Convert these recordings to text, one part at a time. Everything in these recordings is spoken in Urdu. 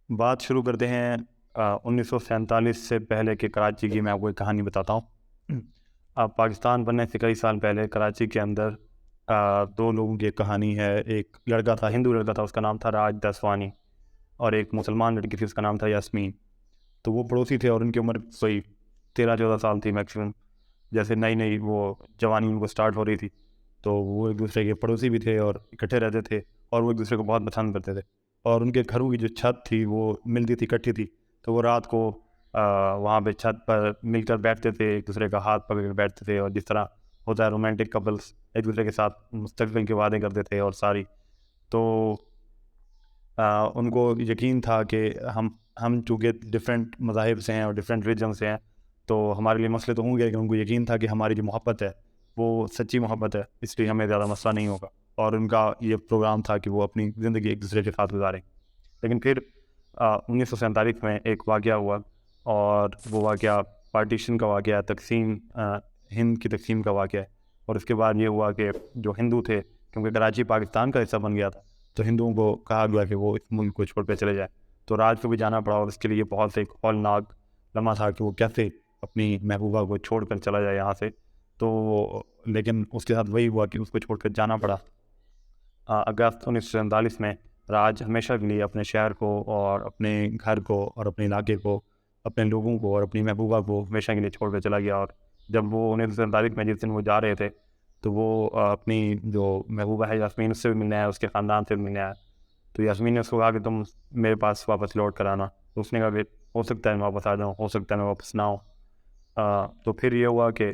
بات شروع کرتے ہیں 1947 سے پہلے کے کراچی کی. میں آپ کو ایک کہانی بتاتا ہوں. اب پاکستان بننے سے کئی سال پہلے کراچی کے اندر دو لوگوں کی ایک کہانی ہے. ایک لڑکا تھا، ہندو لڑکا تھا، اس کا نام تھا راج دسوانی، اور ایک مسلمان لڑکی تھی، اس کا نام تھا یاسمین. تو وہ پڑوسی تھے اور ان کی عمر کوئی 13-14 سال تھی میکسیمم. جیسے نئی نئی وہ جوانی ان کو سٹارٹ ہو رہی تھی، تو وہ ایک دوسرے کے پڑوسی بھی تھے اور اکٹھے رہتے تھے، اور وہ ایک دوسرے کو بہت پسند کرتے تھے. اور ان کے گھروں کی جو چھت تھی وہ ملتی تھی، اکٹھی تھی. تو وہ رات کو وہاں پہ چھت پر مل کر بیٹھتے تھے، ایک دوسرے کا ہاتھ پکڑ کر بیٹھتے تھے، اور جس طرح ہوتا ہے رومانٹک کپلس ایک دوسرے کے ساتھ مستقبل کے وعدے کرتے تھے اور ساری. تو ان کو یقین تھا کہ ہم چونکہ ڈفرینٹ مذاہب سے ہیں اور ڈفرینٹ ریلیجن سے ہیں، تو ہمارے لیے مسئلے تو ہوں گے، لیکن ان کو یقین تھا کہ ہماری جو محبت ہے وہ سچی محبت ہے، اس لیے ہمیں زیادہ مسئلہ نہیں ہوگا. اور ان کا یہ پروگرام تھا کہ وہ اپنی زندگی ایک دوسرے کے ساتھ گزاریں. لیکن پھر 1947 میں ایک واقعہ ہوا، اور وہ واقعہ پارٹیشن کا واقعہ ہے، تقسیم ہند کی تقسیم کا واقعہ ہے. اور اس کے بعد یہ ہوا کہ جو ہندو تھے، کیونکہ کراچی پاکستان کا حصہ بن گیا تھا، تو ہندوؤں کو کہا گیا کہ وہ اس ملک کو چھوڑ پہ چلے جائیں. تو راج کو بھی جانا پڑا، اور اس کے لیے بہت ایک ہولناک لمحہ تھا کہ وہ کیسے اپنی محبوبہ کو چھوڑ کر چلا جائے یہاں سے. تو لیکن اس کے ساتھ وہی ہوا کہ اس کو چھوڑ کر جانا پڑا. اگست 1947 میں راج ہمیشہ کے لیے اپنے شہر کو اور اپنے گھر کو اور اپنے علاقے کو، اپنے لوگوں کو اور اپنی محبوبہ کو ہمیشہ کے لیے چھوڑ کر چلا گیا. اور جب وہ 1947 میں جس دن وہ جا رہے تھے، تو وہ اپنی جو محبوبہ ہے یاسمین، اس سے بھی ملنے آیا، اس کے خاندان سے بھی ملنے آیا. تو یاسمین نے اس کو کہا کہ تم میرے پاس واپس لوٹ کر آنا. تو اس نے کہا کہ ہو سکتا ہے میں واپس آ جاؤں، ہو سکتا ہے میں واپس نہ آؤں. تو پھر یہ ہوا کہ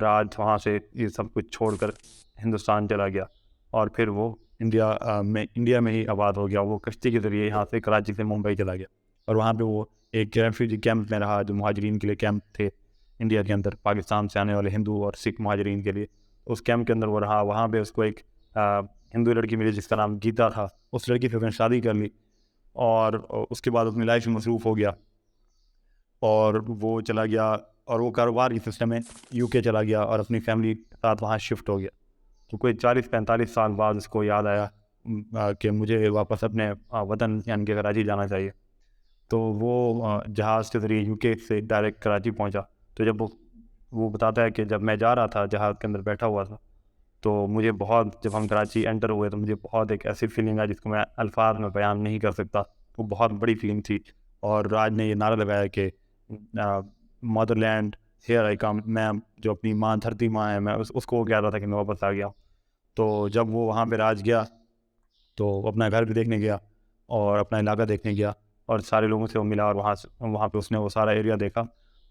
راج وہاں سے یہ سب کچھ چھوڑ کر ہندوستان چلا گیا، اور پھر وہ انڈیا میں ہی آباد ہو گیا. وہ کشتی کے ذریعے یہاں سے کراچی سے ممبئی چلا گیا، اور وہاں پہ وہ ایک ریفیوجی کیمپ میں رہا، جو مہاجرین کے لیے کیمپ تھے انڈیا کے اندر، پاکستان سے آنے والے ہندو اور سکھ مہاجرین کے لیے. اس کیمپ کے اندر وہ رہا. وہاں پہ اس کو ایک ہندو لڑکی ملی جس کا نام گیتا تھا. اس لڑکی سے اس نے شادی کر لی، اور اس کے بعد اپنی لائف میں مصروف ہو گیا، اور وہ چلا گیا، اور وہ کاروبار کی سسٹم میں UK چلا گیا، اور اپنی فیملی کے ساتھ وہاں شفٹ ہو گیا. تو کوئی 40-45 سال بعد اس کو یاد آیا کہ مجھے واپس اپنے وطن یعنی کہ کراچی جانا چاہیے. تو وہ جہاز کے ذریعے UK سے ڈائریکٹ کراچی پہنچا. تو جب وہ بتاتا ہے کہ جب میں جا رہا تھا، جہاز کے اندر بیٹھا ہوا تھا، تو مجھے بہت، جب ہم کراچی انٹر ہوئے تو مجھے بہت ایک ایسی فیلنگ آئی جس کو میں الفاظ میں بیان نہیں کر سکتا. وہ بہت بڑی فیلنگ تھی. اور راج نے یہ نعرہ لگایا کہ مدر لینڈ ہیئر آئی کم. میں جو اپنی ماں، دھرتی ماں ہے، میں اس کو کہہ رہا تھا کہ میں واپس آ گیا ہوں. تو جب وہ وہاں پہ راج گیا، تو اپنا گھر بھی دیکھنے گیا اور اپنا علاقہ دیکھنے گیا، اور سارے لوگوں سے وہ ملا، اور وہاں پہ اس نے وہ سارا ایریا دیکھا.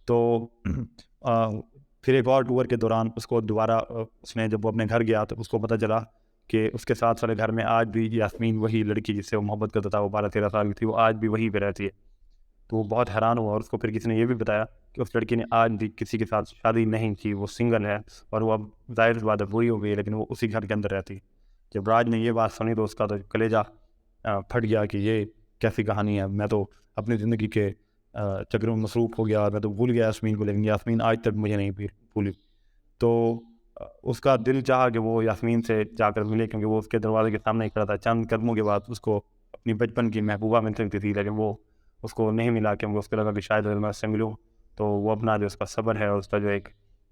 تو پھر ایک اور ٹور کے دوران اس کو دوبارہ اس نے، جب وہ اپنے گھر گیا، تو اس کو پتہ چلا کہ اس کے ساتھ والے گھر میں آج بھی یاسمین، وہی لڑکی جس سے وہ محبت کرتا تھا، وہ 12-13 سال کی تھی، وہ آج بھی وہیں پہ رہتی ہے. تو وہ بہت حیران ہوا، اور اس کو پھر کسی نے یہ بھی بتایا کہ اس لڑکی نے آج بھی کسی کے ساتھ شادی نہیں کی، وہ سنگل ہے، اور وہ اب ظاہر سی بات ہے بوڑھی ہو گئی ہے، لیکن وہ اسی گھر کے اندر رہتی ہے. جب راج نے یہ بات سنی تو اس کا تو کلیجہ پھٹ گیا کہ یہ کیسی کہانی ہے. میں تو اپنی زندگی کے چکر میں مصروف ہو گیا، اور میں تو بھول گیا یاسمین کو، لیکن یاسمین آج تک مجھے نہیں بھولی. تو اس کا دل چاہا کہ وہ یاسمین سے جا کر ملے، کیونکہ وہ اس کے دروازے کے سامنے ہی کھڑا تھا. چند قدموں کے بعد اس کو اپنی بچپن کی محبوبہ مل سکتی تھی، لیکن وہ اس کو نہیں ملا، کیونکہ اس کو لگا کہ شاید میں اس سے ملوں تو وہ اپنا جو اس کا صبر ہے، اس کا جو ایک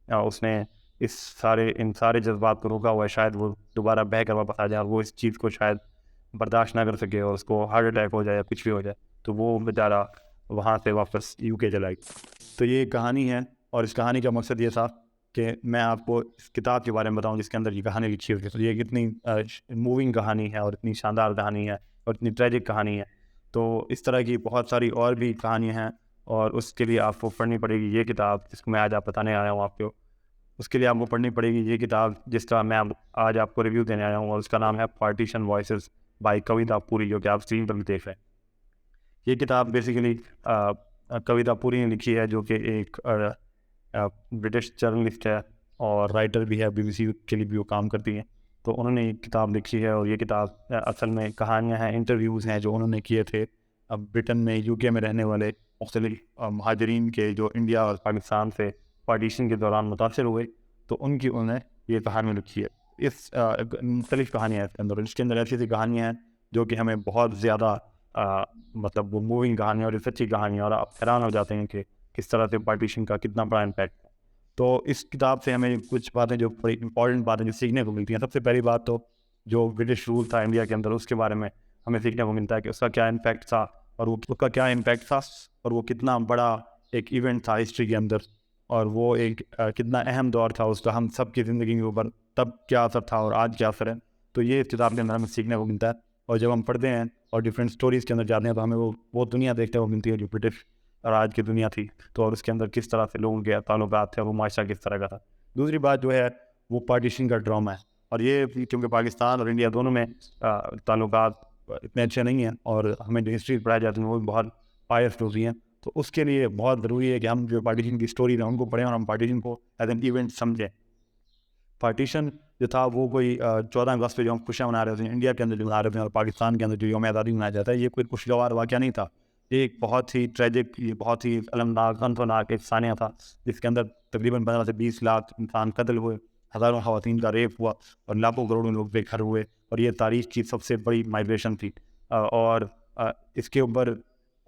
اس نے ان سارے جذبات کو روکا ہوا ہے، شاید وہ دوبارہ بہہ کر واپس آ جائے، اور وہ اس چیز کو شاید برداشت نہ کر سکے، اور اس کو ہارٹ اٹیک ہو جائے یا کچھ بھی ہو جائے، تو وہ بیچارہ وہاں سے واپس UK چلا گیا. تو یہ کہانی ہے، اور اس کہانی کا مقصد یہ تھا کہ میں آپ کو اس کتاب کے بارے میں بتاؤں جس کے اندر یہ کہانی لکھی ہوئی ہے. تو یہ کتنی موونگ کہانی ہے، اور اتنی شاندار کہانی ہے، اور اتنی ٹریجک کہانی ہے. تو اس طرح کی بہت ساری اور بھی کہانیاں ہیں، اور اس کے لیے آپ کو پڑھنی پڑے گی یہ کتاب جس کو میں آج آپ بتانے آیا ہوں آپ کو. اس کے لیے آپ کو پڑھنی پڑے گی یہ کتاب جس کا میں آج آپ کو ریویو دینے آیا ہوں، اور اس کا نام ہے پارٹیشن وائسز بائی کویتا پوری، جو کہ آپ اسکرین پر بھی دیکھ رہے ہیں. یہ کتاب بیسیکلی کویتا پوری نے لکھی ہے، جو کہ ایک برٹش جرنلسٹ ہے اور رائٹر بھی ہے، BBC کے لیے بھی وہ کام کرتی ہیں. تو انہوں نے یہ کتاب لکھی ہے، اور یہ کتاب اصل میں کہانیاں ہیں، انٹرویوز ہیں جو انہوں نے کیے تھے برٹن میں، UK میں رہنے والے مختلف مہاجرین کے، جو انڈیا اور پاکستان سے پارٹیشن کے دوران متاثر ہوئے. تو ان کی انہوں نے یہ کہانی لکھی ہے. اس مختلف کہانیاں ہیں اس کے اندر، اس کے اندر ایسی ایسی کہانیاں ہیں جو کہ ہمیں بہت زیادہ مطلب وہ موونگ کہانی اور سچی کہانی، اور آپ حیران ہو جاتے ہیں کہ کس طرح سے پارٹیشن کا کتنا بڑا امپیکٹ ہے. تو اس کتاب سے ہمیں کچھ باتیں جو بڑی امپورٹنٹ باتیں جو سیکھنے کو ملتی ہیں. سب سے پہلی بات تو جو برٹش رول تھا انڈیا کے اندر، اس کے بارے میں ہمیں سیکھنے کو ملتا ہے کہ اس کا کیا امپیکٹ تھا، اور وہ اس کا کیا امپیکٹ تھا، اور وہ کتنا بڑا ایک ایونٹ تھا ہسٹری کے اندر، اور وہ ایک کتنا اہم دور تھا اس کا ہم سب کی زندگی کے اوپر. تب کیا اثر تھا اور آج کیا اثر ہے. تو یہ اس کتاب کے اندر ہمیں سیکھنے کو ملتا ہے. اور جب ہم پڑھتے ہیں اور ڈفرینٹ اسٹوریز کے اندر جاتے ہیں تو ہمیں وہ دنیا دیکھنے کو ملتی ہے جو برٹش اور آج کی دنیا تھی، تو اور اس کے اندر کس طرح سے لوگوں کے تعلقات تھے اور وہ معاشرہ کس طرح کا تھا. دوسری بات جو ہے وہ پارٹیشن کا ڈرامہ ہے. اور یہ کیونکہ پاکستان اور انڈیا دونوں میں تعلقات اتنے اچھے نہیں ہیں، اور ہمیں جو ہسٹری پڑھائی جاتی ہیں وہ بھی بہت بائسڈ ہوتی ہیں. تو اس کے لیے بہت ضروری ہے کہ ہم جو پارٹیشن کی اسٹوری ہے ان کو پڑھیں اور ہم پارٹیشن کو ایز این ایونٹ سمجھیں. پارٹیشن جو تھا وہ کوئی 14 اگست پہ جو ہم خوشیاں منا رہے تھے انڈیا کے اندر جو منا رہے تھے، اور پاکستان کے اندر جو یوم آزادی منایا جاتا ہے، یہ کوئی خوشگوار واقعہ نہیں تھا. یہ ایک بہت ہی ٹریجک، یہ بہت ہی المناک انفناک ایک ثانیہ تھا جس کے اندر تقریباً 15 سے 20 لاکھ انسان قتل ہوئے، ہزاروں خواتین کا ریپ ہوا، اور لاکھوں کروڑوں لوگ بے گھر ہوئے. اور یہ تاریخ کی سب سے بڑی مائگریشن تھی. اور اس کے اوپر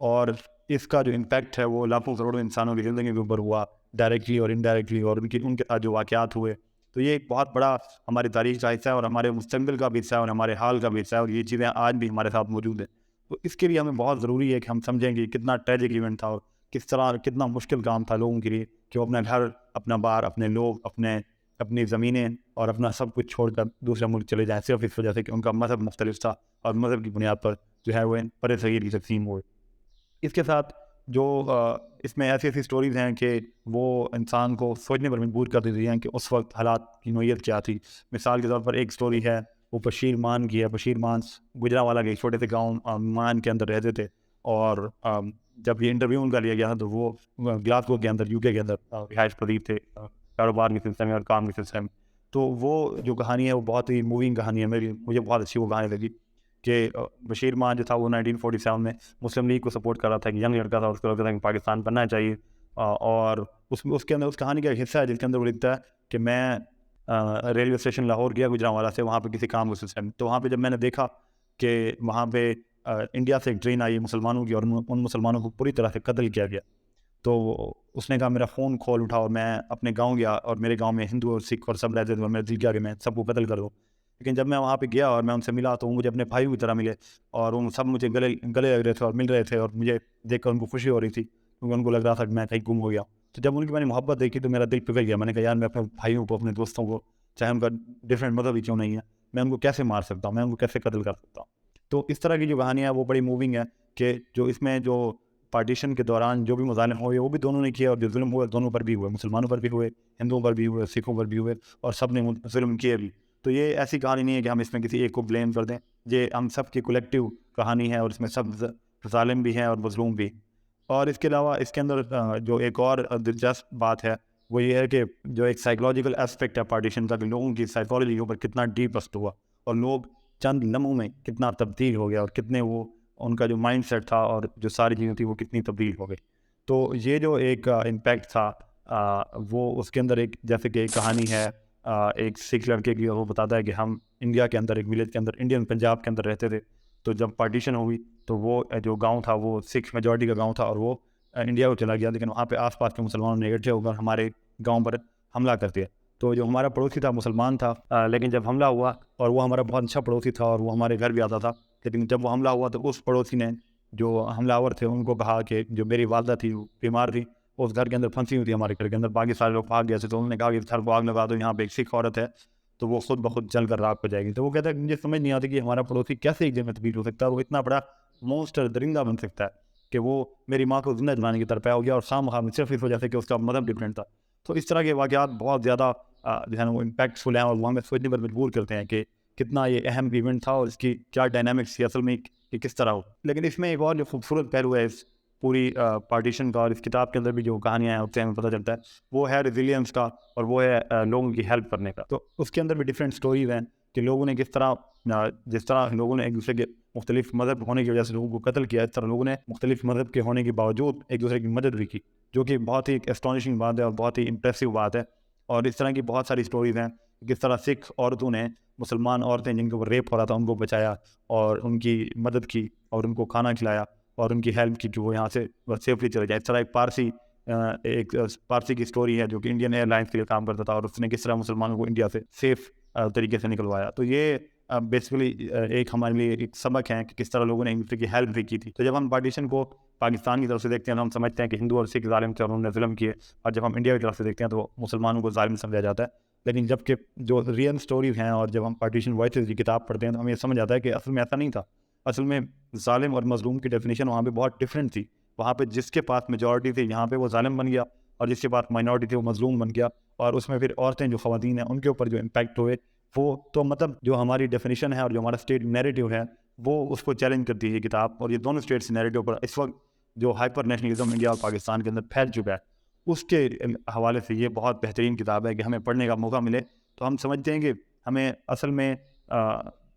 اور اس کا جو امپیکٹ ہے وہ لاکھوں کروڑوں انسانوں کی زندگی کے اوپر ہوا، ڈائریکٹلی اور انڈائریکٹلی، اور ان کے ساتھ جو واقعات ہوئے. تو یہ ایک بہت بڑا ہماری تاریخ کا حصہ ہے، اور ہمارے مستقبل کا بھی حصہ ہے، اور ہمارے حال کا بھی حصہ ہے، اور یہ چیزیں آج بھی ہمارے ساتھ موجود ہیں. تو اس کے لیے ہمیں بہت ضروری ہے کہ ہم سمجھیں کہ کتنا ٹریجک ایونٹ تھا، اور کس طرح کتنا مشکل کام تھا لوگوں کے لیے کہ وہ اپنا گھر، اپنا بار، اپنے لوگ، اپنی زمینیں اور اپنا سب کچھ چھوڑ کر دوسرے ملک چلے جائیں، صرف اس وجہ سے کہ ان کا مذہب مختلف تھا، اور مذہب کی بنیاد پر جو ہے وہ بڑے صغیر کی تقسیم ہوئے. اس کے ساتھ جو اس میں ایسی اسٹوریز ہیں کہ وہ انسان کو سوچنے پر مجبور کر دیتی ہیں کہ اس وقت حالات کی نوعیت کیا تھی. مثال کے طور پر ایک اسٹوری ہے وہ بشیر مان کی ہے. بشیر مان گجرانوالہ کے ایک چھوٹے سے گاؤں مان کے اندر رہتے تھے، اور جب یہ انٹرویو ان کا لیا گیا تھا تو وہ گلاسگو کے اندر، UK کے اندر رہائش پذیر تھے کاروبار کے سلسلے میں اور کام کے سلسلے میں. تو وہ جو کہانی ہے وہ بہت ہی موونگ کہانی ہے. مجھے بہت اچھی وہ کہانی لگی کہ بشیر مان جو تھا وہ 1947 میں مسلم لیگ کو سپورٹ کر رہا تھا. کہ ینگ لڑکا تھا، اس کو لگتا تھا کہ پاکستان بننا چاہیے. اور اس کے اندر اس کہانی کا ایک حصہ ہے جس کے اندر وہ لکھتا ہے کہ میں ریلوے اسٹیشن لاہور گیا گجرانوالہ سے، وہاں پہ کسی کام کے سلسلے میں. تو وہاں پہ جب میں نے دیکھا کہ وہاں پہ انڈیا سے ایک ٹرین آئی مسلمانوں کی، اور ان مسلمانوں کو پوری طرح سے قتل کیا گیا. تو اس نے کہا میرا فون کھول اٹھا، اور میں اپنے گاؤں گیا، اور میرے گاؤں میں ہندو اور سکھ اور سب رہتے تھے، اور میرا دل کیا کہ میں سب کو قتل کر دوں. لیکن جب میں وہاں پہ گیا اور میں ان سے ملا تو وہ مجھے اپنے بھائیوں کی طرح ملے، اور وہ سب مجھے گلے لگ رہے تھے اور مل رہے تھے، اور مجھے دیکھ کر ان کو خوشی ہو رہی تھی کیونکہ ان کو لگ رہا تھا کہ میں کہیں گم ہو گیا. تو جب ان کی میں نے محبت دیکھی تو میرا دل پگھل گیا. میں نے کہا یار میں اپنے بھائیوں کو، اپنے دوستوں کو، چاہے ان کا ڈفرینٹ مذہب ہی کیوں نہیں ہے، میں ان کو کیسے مار سکتا ہوں، میں ان کو کیسے قتل کر سکتا ہوں. تو اس طرح کی جو کہانیاں وہ بڑی موونگ ہے کہ جو اس میں جو پارٹیشن کے دوران جو بھی مظالم ہوئے وہ بھی دونوں نے کیا، اور جو ظلم ہوئے دونوں پر بھی ہوئے، مسلمانوں پر بھی ہوئے، ہندوؤں پر بھی ہوئے، سکھوں پر بھی ہوئے، اور سب نے ظلم کیے بھی. تو یہ ایسی کہانی نہیں ہے کہ ہم اس میں کسی ایک کو بلیم کر دیں، یہ ہم سب کی کولیکٹیو کہانی ہے، اور اس میں سب ظالم بھی ہیں اور مظلوم بھی. اور اس کے علاوہ اس کے اندر جو ایک اور دلچسپ بات ہے وہ یہ ہے کہ جو ایک سائیکولوجیکل اسپیکٹ ہے پارٹیشن کا، کہ لوگوں کی سائیکالوجی کے اوپر کتنا ڈیپ اثر ہوا، اور لوگ چند لمحوں میں کتنا تبدیل ہو گیا، اور کتنے وہ ان کا جو مائنڈ سیٹ تھا اور جو ساری چیزیں تھیں وہ کتنی تبدیل ہو گئی. تو یہ جو ایک امپیکٹ تھا وہ اس کے اندر ایک جیسے کہ ایک کہانی ہے ایک سکھ لڑکے کی، اور وہ بتاتا ہے کہ ہم انڈیا کے اندر ایک ولیج کے اندر انڈین پنجاب کے اندر رہتے تھے. تو جب پارٹیشن ہوئی تو وہ جو گاؤں تھا وہ سکھ میجورٹی کا گاؤں تھا، اور وہ انڈیا کو چلا گیا، لیکن وہاں پہ آس پاس کے مسلمانوں نے اکٹھے ہو کر ہمارے گاؤں پر حملہ کر دیا. تو جو ہمارا پڑوسی تھا مسلمان تھا، لیکن جب حملہ ہوا، اور وہ ہمارا بہت اچھا پڑوسی تھا اور وہ ہمارے گھر بھی آتا تھا، لیکن جب وہ حملہ ہوا تو اس پڑوسی نے جو حملہ آور تھے ان کو کہا کہ جو میری والدہ تھی وہ بیمار تھی، اس گھر کے اندر پھنسی ہوئی تھی ہمارے گھر کے اندر، باقی سارے لوگ بھاگ گئے تھے. تو انہوں نے کہا کہ اس گھر کو آگ لگا دو، یہاں پہ ایک سکھ عورت ہے تو وہ خود بخود جل کر راکھ ہو جائے گی. تو وہ کہتا ہے کہ مجھے سمجھ نہیں آتی کہ ہمارا پڑوسی کیسے ایک دن میں تبدیل ہو سکتا ہے، وہ اتنا بڑا مونسٹر درندہ بن سکتا ہے کہ وہ میری ماں کو زندہ جلانے کی طرف ہو گیا، اور خام خواہ صرف اس وجہ سے کہ اس کا مذہب ڈفرینٹ تھا. تو اس طرح کے واقعات بہت زیادہ جو ہے نا وہ امپیکٹفل ہیں، اور وہ ہمیں سوچنے پر مجبور کرتے ہیں کہ کتنا یہ اہم ایونٹ تھا، اور اس کی کیا ڈائنامکس تھی اصل میں کہ کس طرح ہو. لیکن اس میں ایک اور جو خوبصورت پہلو ہے اس پوری پارٹیشن کا، اور اس کتاب کے اندر بھی جو کہانیاں ہیں اس سے ہمیں پتہ چلتا ہے، وہ ہے ریزیلینس کا، اور وہ ہے لوگوں کی ہیلپ کرنے کا. تو اس کے اندر بھی ڈفرینٹ اسٹوریز ہیں کہ لوگوں نے کس طرح جس طرح لوگوں نے ایک دوسرے کے مختلف مذہب ہونے کی وجہ سے لوگوں کو قتل کیا، اس طرح لوگوں نے مختلف مذہب کے ہونے کے باوجود ایک دوسرے کی مدد بھی کی، جو کہ بہت ہی ایک اسٹانشنگ بات ہے اور بہت ہی امپریسو بات ہے. اور اس طرح کی بہت ساری اسٹوریز ہیں کس طرح سکھ عورتوں نے مسلمان عورتیں جن کے اوپر ریپ ہو رہا تھا ان کو بچایا اور ان کی مدد کی اور ان کو کھانا کھلایا اور ان کی ہیلپ کی کہ وہ یہاں سے سیفلی چلے جائے. اس طرح ایک پارسی کی سٹوری ہے جو کہ انڈین ایئر لائنس کے لیے کام کرتا تھا اور اس نے کس طرح مسلمانوں کو انڈیا سے سیف طریقے سے نکلوایا. تو یہ بیسیکلی ایک ہمارے لیے ایک سبق ہے کہ کس طرح لوگوں نے ایک دوسرے کی ہیلپ بھی کی تھی. تو جب ہم پارٹیشن کو پاکستان کی طرف سے دیکھتے ہیں تو ہم سمجھتے ہیں کہ ہندو اور سکھ ظالم تھے اور انہوں نے ظلم کیے, اور جب ہم انڈیا کی طرف سے دیکھتے ہیں تو مسلمانوں کو ظالم سمجھا جاتا ہے. لیکن جب کہ جو ریئل سٹوریز ہیں اور جب ہم پارٹیشن وائسز کی کتاب پڑھتے ہیں تو ہمیں یہ سمجھ آتا ہے کہ اصل میں ایسا نہیں تھا. اصل میں ظالم اور مظلوم کی ڈیفینیشن وہاں پہ بہت ڈفرینٹ تھی. وہاں پہ جس کے پاس میجورٹی تھی یہاں پہ وہ ظالم بن گیا, اور جس کے پاس مائنورٹی تھی وہ مظلوم بن گیا. اور اس میں پھر عورتیں جو خواتین ہیں ان کے اوپر جو امپیکٹ ہوئے وہ تو مطلب جو ہماری ڈیفینیشن ہے اور جو ہمارا اسٹیٹ نیریٹو ہے وہ اس کو چیلنج کرتی ہے کتاب. اور یہ دونوں اسٹیٹس نیریٹو پر اس وقت جو ہائپر نیشنلزم انڈیا اور پاکستان کے اندر پھیل چکا ہے اس کے حوالے سے یہ بہت بہترین کتاب ہے کہ ہمیں پڑھنے کا موقع ملے تو ہم سمجھتے ہیں کہ ہمیں اصل میں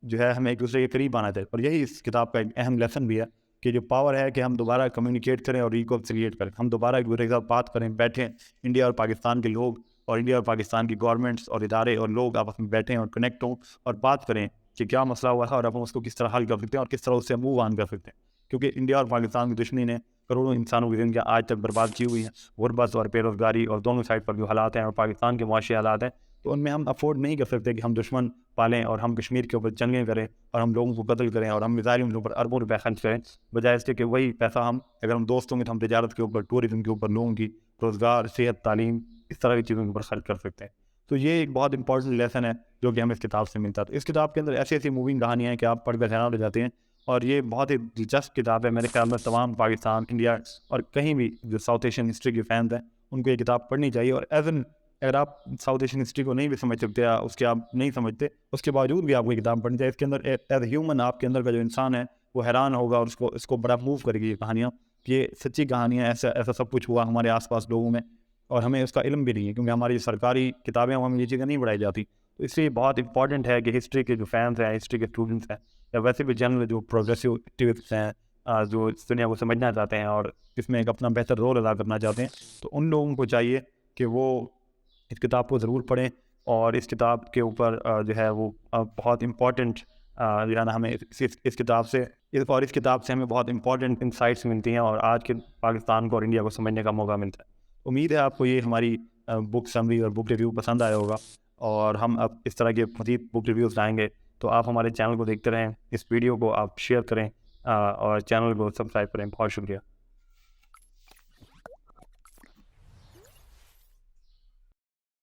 جو ہے ہمیں ایک دوسرے کے قریب آنا چاہیے. اور یہی اس کتاب کا ایک اہم لیسن بھی ہے کہ جو پاور ہے کہ ہم دوبارہ کمیونیکیٹ کریں اور ریکنسیلیٹ کریں, ہم دوبارہ ایک دوسرے کے ساتھ بات کریں, بیٹھیں, انڈیا اور پاکستان کے لوگ اور انڈیا اور پاکستان کی گورنمنٹس اور ادارے اور لوگ آپس میں بیٹھیں اور کنیکٹ ہوں اور بات کریں کہ کیا مسئلہ ہوا ہے اور اب ہم اس کو کس طرح حل کر سکتے ہیں اور کس طرح اس سے موو آن کر سکتے ہیں. کیونکہ انڈیا اور پاکستان کی دشمنی نے کروڑوں انسانوں کی زندگیاں آج تک برباد کی ہوئی ہیں. غربت اور بے روزگاری اور دونوں سائڈ پر جو حالات ہیں اور پاکستان کے معاشی حالات ہیں تو ان میں ہم افورڈ نہیں کر سکتے کہ ہم دشمن پالیں اور ہم کشمیر کے اوپر جنگیں کریں اور ہم لوگوں کو قتل کریں اور ہم میزائل ان کے اوپر اربوں روپے خرچ کریں, بجائے اس کے کہ وہی پیسہ ہم اگر ہم دوست ہوں گے تو ہم تجارت کے اوپر, ٹورزم کے اوپر, لوگوں کی روزگار, صحت, تعلیم, اس طرح کی چیزوں کے اوپر خرچ کر سکتے ہیں. تو یہ ایک بہت امپورٹنٹ لیسن ہے جو کہ ہمیں اس کتاب سے ملتا ہے. تو اس کتاب کے اندر ایسی ایسی موونگ کہانیاں ہیں کہ آپ پڑھ کر حیران ہو جاتے ہیں, اور یہ بہت ہی دلچسپ کتاب ہے. میرے خیال میں تمام پاکستان, انڈیا اور کہیں بھی جو ساؤتھ ایشین ہسٹری کے فینس ہیں ان کو یہ کتاب پڑھنی چاہیے. اور اگر آپ ساؤتھ ایشین ہسٹری کو نہیں بھی سمجھ سکتے یا اس کے آپ نہیں سمجھتے اس کے باوجود بھی آپ کو یہ کتاب پڑھنی چاہیے. اس کے اندر ایز ہیومن آپ کے اندر کا جو انسان ہے وہ حیران ہوگا اور اس کو بڑا موو کرے گی یہ کہانیاں. یہ سچی کہانیاں, ایسا سب کچھ ہوا ہمارے آس پاس لوگوں میں اور ہمیں اس کا علم بھی نہیں ہے کیونکہ ہماری سرکاری کتابیں ہمیں یہ چیزیں نہیں پڑھائی جاتی. تو اس لیے بہت امپورٹنٹ ہے کہ ہسٹری کے جو فینس ہیں, ہسٹری کے اسٹوڈنٹس ہیں یا ویسے بھی جنرل جو پروگریسو ایکٹیوسٹ ہیں جو اس دنیا کو سمجھنا چاہتے ہیں اور اس میں ایک اپنا بہتر رول ادا کرنا چاہتے ہیں, تو ان لوگوں کو چاہیے کہ وہ اس کتاب کو ضرور پڑھیں. اور اس کتاب کے اوپر جو ہے وہ بہت امپورٹنٹ جو ہے نا ہمیں اس کتاب سے ہمیں بہت امپورٹنٹ انسائٹس ملتی ہیں اور آج کے پاکستان کو اور انڈیا کو سمجھنے کا موقع ملتا ہے. امید ہے آپ کو یہ ہماری بک سمری اور بک ریویو پسند آیا ہوگا, اور ہم اب اس طرح کے مزید بک ریویوز لائیں گے. تو آپ ہمارے چینل کو دیکھتے رہیں, اس ویڈیو کو آپ شیئر کریں اور چینل کو سبسکرائب کریں. بہت شکریہ.